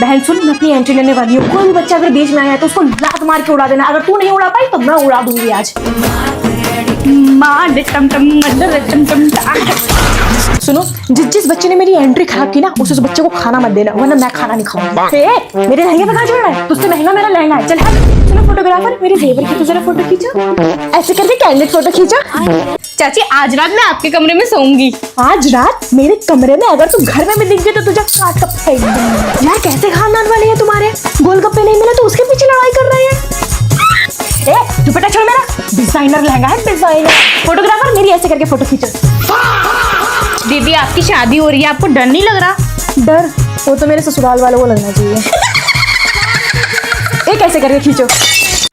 बहन सुन, मैं अपनी एंट्री लेने वाली हूँ। कोई भी बच्चा अगर बीच में आया तो उसको लात मार के उड़ा देना। अगर तू नहीं उड़ा पाई तो मैं उड़ा दूंगी आज। सुनो, जिस बच्चे ने मेरी एंट्री खराब की ना, उस बच्चे को खाना मत देना, वरना मैं खाना नहीं खाऊंगी। मेरे लहंगे पे कहाँ चढ़ रहा है? तुझसे महंगा मेरा लहंगा है। चल हट। चलो फोटोग्राफर, मेरे जेवर की तो जरा फोटो खींचो। ऐसे करके कैंडिड फोटो खींचो। चाची आज रात मैं आपके कमरे में सोऊंगी। आज रात मेरे कमरे में? अगर तू घर में भी दिख गई तो तुझे काट कप फेंक दूंगी। यार कैसे खानदान वाले हैं तुम्हारे? गोलगप्पे नहीं मिले तो उसके पीछे लड़ाई कर रहे हैं। ए दुपट्टा छोड़ मेरा, डिजाइनर लहंगा है, डिजाइनर। फोटोग्राफर मेरी ऐसे करके फोटो खींचो। दीदी आपकी शादी हो रही है, आपको डर नहीं लग रहा? डर? वो तो मेरे ससुराल वालों को लगना चाहिए। एक ऐसे करके खींचो।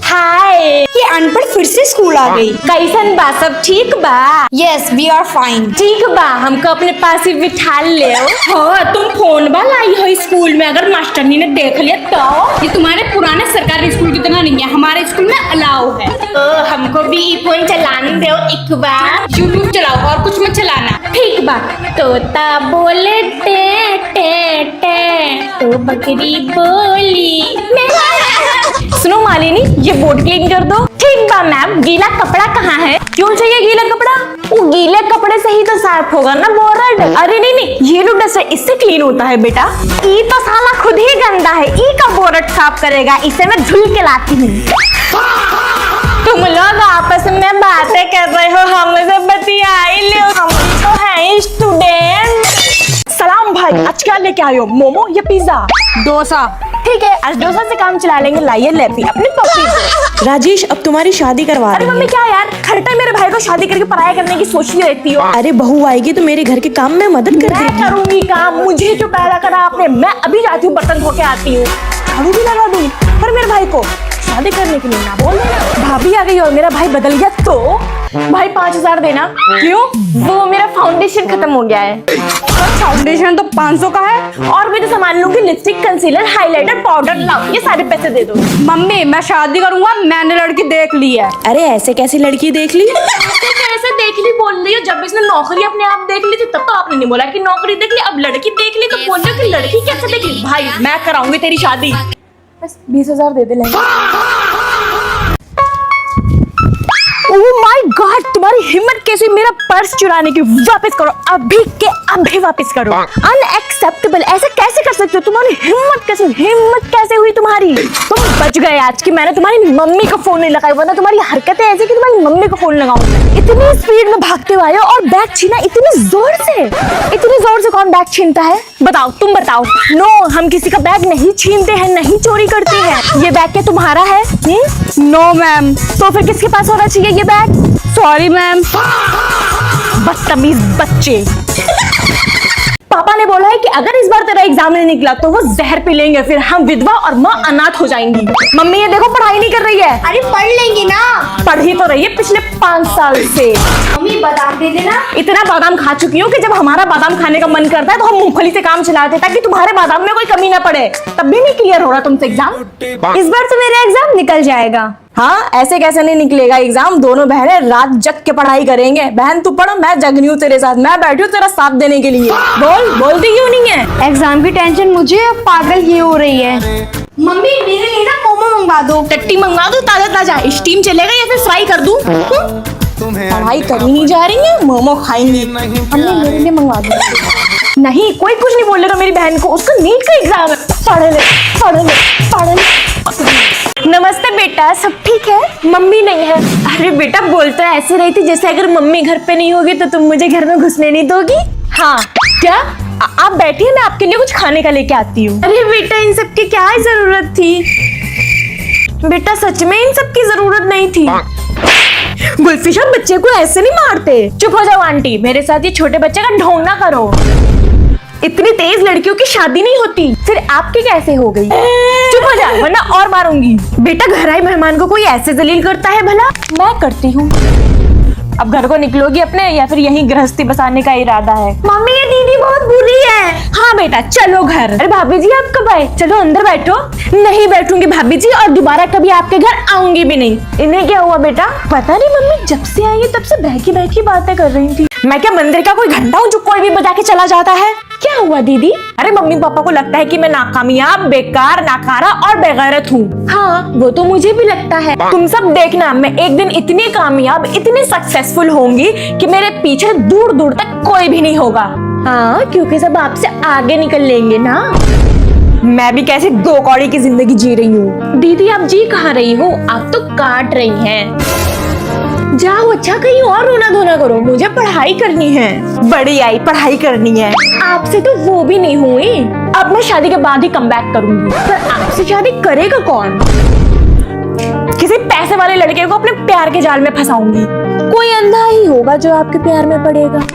हाय, ये अनपढ़ फिर से स्कूल आ गई। कैसन बा? सब ठीक बा? Yes we are fine. ठीक बा, हमको अपने पास ही बिठा ले। हाँ तुम फोन बा लाई हो स्कूल में, अगर मास्टरनी ने देख लिया तो। ये तुम्हारे पुराने सरकारी स्कूल की तरह नहीं है, हमारे स्कूल में अलाउ है। हमको भी फोन चलाने दो एक बार। यूट्यूब चलाओ और कुछ मत चलाना। ठीक बा। तोता बोले टे टे टे, तो बकरी बोली। सुनो मालिनी, ये बोर्ड क्लीन कर दो। ठीक बा मैम। गीला कपड़ा कहाँ है? क्यों चाहिए गीला कपड़ा? वो गीले कपड़े से ही तो साफ होगा ना बोर्ड। अरे नहीं, ये लो डस्ट है, इससे क्लीन होता है बेटा। ई तो साला खुद ही गंदा है, ई का बोर्ड साफ करेगा। इसे मैं धुल के लाती हूँ। तुम लोग आपस में बातें कर रहे हो, हमसे बतियाई लो। हम तो हैं स्टूडेंट। सलाम भाई, आज क्या लेके आए हो? मोमो या पिज्जा? डोसा। ठीक है, आज डोसा से काम चला लेंगे। लाइए लेपी अपनी पप्पी को। राजेश अब तुम्हारी शादी करवा अरे रहे मम्मी हैं। क्या यार, खरटा मेरे भाई को शादी करके पराया करने की सोचती रहती हो। अरे बहू आएगी तो मेरे घर के काम में मदद कर मैं देगी। करूंगी काम, मुझे जो पैदा करा आपने। मैं अभी जाती हूँ, बर्तन धो के आती हूँ, झाड़ू भी लगा दूंगी। पर मेरे भाई को शादी करने के लिए ना बोल देना। भाभी आ गई और मेरा भाई बदल गया तो भाई 5000 देना। क्यों? वो मेरा फाउंडेशन खत्म हो गया है। फाउंडेशन तो 500 का है। और भी तो सामान लूंगी, लिपस्टिक, कंसीलर, हाइलाइटर, पाउडर। लाओ ये सारे पैसे दे दो। मम्मी मैं शादी करूंगा, मैंने लड़की देख ली है। अरे ऐसे कैसी लड़की देख ली? कैसे देख ली बोल रही हो? जब इसने नौकरी अपने आप देख ली थी तब तो आपने नहीं बोला कि नौकरी देख ली। अब लड़की देख ली तो बोल रहे हो कि लड़की कैसे देख ली? भाई मैं कराऊंगी तेरी शादी। बस 20,000 दे दे लेंगे। ओह माय गॉड, तुम्हारी हिम्मत कैसी मेरा पर्स चुराने की? वापस करो, अभी के अभी वापस करो। अनएक्सेप्टेबल, ऐसे कैसे कर सकते हो? तुम्हारी हिम्मत कैसे हुई तुम्हारी? तुम बच गए आज की। मैंने तुम्हारी मम्मी को फोन नहीं लगाया, वरना तुम्हारी हरकतें ऐसी कि तुम्हारी मम्मी को फोन लगाऊं। इतनी स्पीड में भागते हुए आए हो और बैग छीना इतनी जोर से कौन बैग छीनता है? बताओ, तुम बताओ। नो, हम किसी का बैग नहीं छीनते हैं, नहीं चोरी करते हैं। ये बैग क्या तुम्हारा है? No ma'am. तो फिर किसके पास होना चाहिए ये बैग? Sorry ma'am. बदतमीज बच्चे। पापा ने बोला है कि अगर इस बार तेरा एग्जाम नहीं निकला तो वो जहर पी लेंगे, फिर हम विधवा और माँ अनाथ हो जाएंगी। मम्मी ये देखो पढ़ाई नहीं कर रही है। अरे पढ़ लेंगी ना। पढ़ ही तो रही है पिछले 5 साल से। मम्मी बादाम दे देना। इतना बादाम खा चुकी हूँ कि जब हमारा बादाम खाने का मन करता है तो हम मूंगफली से काम चलाते ताकि तुम्हारे बादाम में कोई कमी ना पड़े। तब भी नहीं क्लियर हो रहा तुमसे एग्जाम। इस बार तो मेरा एग्जाम निकल जाएगा। हाँ, ऐसे कैसे नहीं निकलेगा एग्जाम? दोनों बहनें रात जग के पढ़ाई करेंगे। बहन तू पढ़, मैं जग रही हूँ तेरे साथ। मैं बैठी हूँ तेरा साथ देने के लिए। बोलती क्यों नहीं है? एग्जाम की टेंशन मुझे, अब पागल ये हो रही है। मम्मी मेरे लिए ना मोमो मंगवा दो। टट्टी मंगवा दो ताजा ताजा। स्टीम चलेगा या फिर फ्राई कर दूं? पढ़ाई करी नहीं जा रही है, मोमो खाएंगी। हमने मेरे लिए मंगवा दो। नहीं, कोई कुछ नहीं बोलेगा मेरी बहन को, उसका नीट का एग्जाम है। पढ़ ले। नमस्ते बेटा, सब ठीक है? मम्मी नहीं है। अरे बेटा बोल तो ऐसे रही थी जैसे अगर मम्मी घर पे नहीं होगी तो तुम मुझे घर में घुसने नहीं दोगी। हाँ क्या? आप बैठिए, मैं आपके लिए कुछ खाने का लेके आती हूँ। अरे बेटा इन सब की क्या जरूरत थी? बेटा सच में इन सब की जरूरत नहीं थी। गुलफिशा बच्चे को ऐसे नहीं मारते। चुप हो जाओ आंटी, मेरे साथ ये छोटे बच्चे का ढोंग ना करो। इतनी तेज लड़कियों की शादी नहीं होती, फिर आपकी कैसे हो गई? चुप हो जा वरना और मारूंगी। बेटा घर आए मेहमान को कोई ऐसे जलील करता है भला? मैं करती हूँ। अब घर को निकलोगी अपने या फिर यहीं गृहस्थी बसाने का इरादा है? मम्मी ये दीदी बहुत बुरी है। हाँ बेटा चलो घर। अरे भाभी जी आप कब आए? चलो अंदर बैठो। नहीं बैठूंगी भाभी जी, और दोबारा कभी आपके घर आऊंगी भी नहीं। इन्हें क्या हुआ बेटा? पता नहीं मम्मी, जब से आई है तब से बहकी बहकी बातें कर रही थी। मैं क्या मंदिर का कोई घंटा हूँ जो कोई भी बजा के चला जाता है? क्या हुआ दीदी? अरे मम्मी पापा को लगता है कि मैं नाकामयाब, बेकार, नाकारा और बेगैरत हूँ। हाँ वो तो मुझे भी लगता है। तुम सब देखना, मैं एक दिन इतनी कामयाब, इतनी सक्सेसफुल होंगी कि मेरे पीछे दूर दूर तक कोई भी नहीं होगा। हाँ क्योंकि सब आपसे आगे निकल लेंगे ना। मैं भी कैसे दो कौड़ी की जिंदगी जी रही हूँ। दीदी आप जी कहाँ रही हो? आप तो काट रही हैं। जाओ अच्छा कहीं और रोना धोना करो, मुझे पढ़ाई करनी है। बड़ी आई पढ़ाई करनी है। आपसे तो वो भी नहीं हुई। अब मैं शादी के बाद ही कम बैक करूंगी। पर आपसे शादी करेगा कौन? किसी पैसे वाले लड़के को अपने प्यार के जाल में फंसाऊंगी। कोई अंधा ही होगा जो आपके प्यार में पड़ेगा।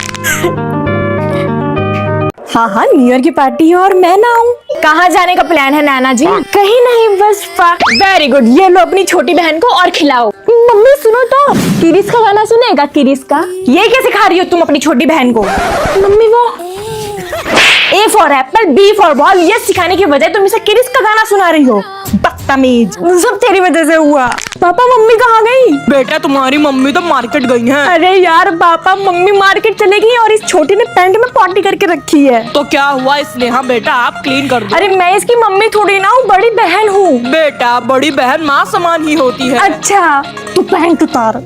हाँ हाँ न्यू ईयर की पार्टी है और मैं ना आऊँ। कहाँ जाने का प्लान है नैना जी? कहीं नहीं बस वेरी गुड। ये लो अपनी छोटी बहन को और खिलाओ। मम्मी सुनो तो, किरिस का गाना सुनेगा? किरिस का ये क्या सिखा रही हो तुम अपनी छोटी बहन को? मम्मी वो A for Apple, B for ball ये सिखाने की बजाय तुम इसे किरिस का गाना सुना रही हो। बदतमीज, सब तेरी वजह से हुआ। पापा मम्मी कहाँ गई? बेटा तुम्हारी मम्मी तो मार्केट गई हैं। अरे यार पापा मम्मी मार्केट चले गई और इस छोटी ने पैंट में पॉटी करके रखी है। तो क्या हुआ इसने? हाँ बेटा आप क्लीन कर दो। अरे मैं इसकी मम्मी थोड़ी ना हूँ, बड़ी बहन हूँ। बेटा बड़ी बहन माँ समान ही होती है। अच्छा तू पैंट उतार।